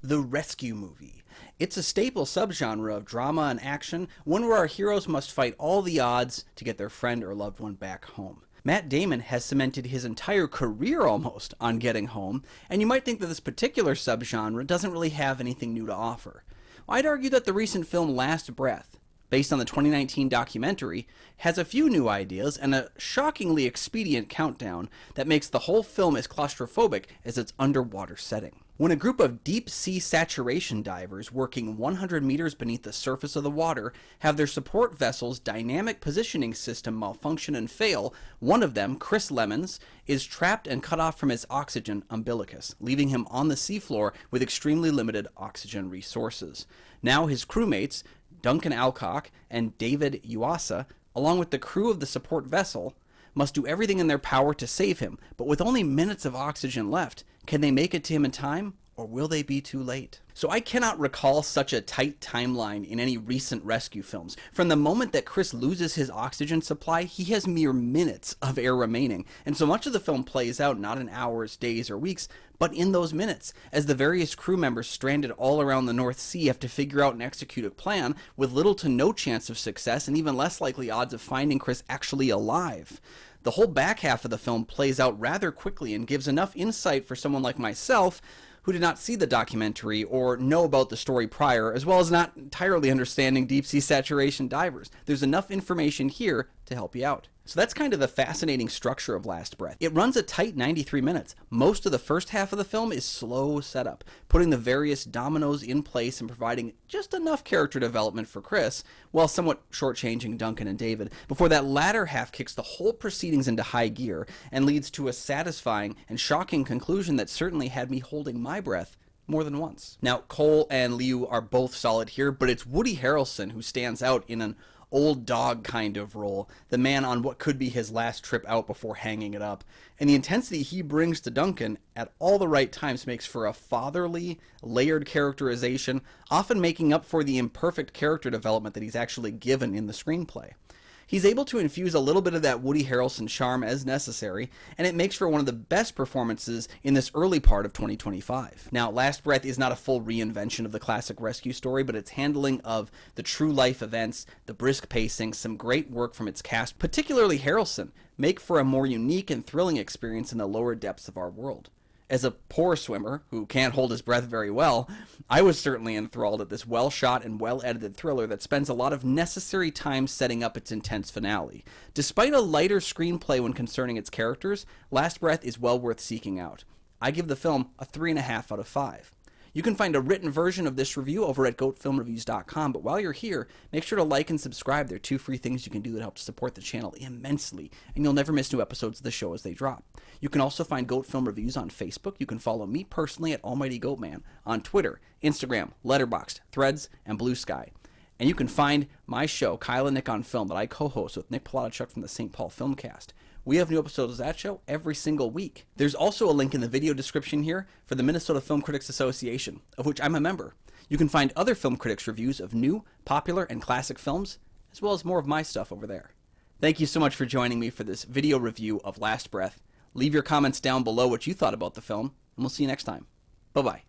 the rescue movie. It's a staple subgenre of drama and action, one where our heroes must fight all the odds to get their friend or loved one back home. Matt Damon has cemented his entire career almost on getting home, and you might think that this particular subgenre doesn't really have anything new to offer. I'd argue that the recent film Last Breath, based on the 2019 documentary, has a few new ideas and a shockingly expedient countdown that makes the whole film as claustrophobic as its underwater setting. When a group of deep-sea saturation divers working 100 meters beneath the surface of the water have their support vessel's dynamic positioning system malfunction and fail, one of them, Chris Lemons, is trapped and cut off from his oxygen umbilicus, leaving him on the seafloor with extremely limited oxygen resources. Now his crewmates, Duncan Alcock and David Uasa, along with the crew of the support vessel, must do everything in their power to save him, but with only minutes of oxygen left, can they make it to him in time, or will they be too late? So I cannot recall such a tight timeline in any recent rescue films. From the moment that Chris loses his oxygen supply, he has mere minutes of air remaining, and so much of the film plays out not in hours, days, or weeks, but in those minutes, as the various crew members stranded all around the North Sea have to figure out and execute a plan with little to no chance of success and even less likely odds of finding Chris actually alive. The whole back half of the film plays out rather quickly and gives enough insight for someone like myself who did not see the documentary or know about the story prior, as well as not entirely understanding deep-sea saturation divers. There's enough information here to help you out. So that's kind of the fascinating structure of Last Breath. It runs a tight 93 minutes. Most of the first half of the film is slow setup, putting the various dominoes in place and providing just enough character development for Chris, while somewhat shortchanging Duncan and David, before that latter half kicks the whole proceedings into high gear and leads to a satisfying and shocking conclusion that certainly had me holding my breath more than once. Now, Cole and Liu are both solid here, but it's Woody Harrelson who stands out in an old dog kind of role, the man on what could be his last trip out before hanging it up. And the intensity he brings to Duncan at all the right times makes for a fatherly, layered characterization, often making up for the imperfect character development that he's actually given in the screenplay. He's able to infuse a little bit of that Woody Harrelson charm as necessary, and it makes for one of the best performances in this early part of 2025. Now, Last Breath is not a full reinvention of the classic rescue story, but its handling of the true life events, the brisk pacing, some great work from its cast, particularly Harrelson, make for a more unique and thrilling experience in the lower depths of our world. As a poor swimmer who can't hold his breath very well, I was certainly enthralled at this well-shot and well-edited thriller that spends a lot of necessary time setting up its intense finale. Despite a lighter screenplay when concerning its characters, Last Breath is well worth seeking out. I give the film a 3.5 out of 5. You can find a written version of this review over at goatfilmreviews.com, but while you're here, make sure to like and subscribe. There are 2 free things you can do that help to support the channel immensely, and you'll never miss new episodes of the show as they drop. You can also find Goat Film Reviews on Facebook. You can follow me personally at Almighty Goatman on Twitter, Instagram, Letterboxd, Threads, and Blue Sky. And you can find my show, Kyle and Nick on Film, that I co-host with Nick Palachuk from the St. Paul Filmcast. We have new episodes of that show every single week. There's also a link in the video description here for the Minnesota Film Critics Association, of which I'm a member. You can find other film critics' reviews of new, popular, and classic films, as well as more of my stuff over there. Thank you so much for joining me for this video review of Last Breath. Leave your comments down below what you thought about the film, and we'll see you next time. Bye-bye.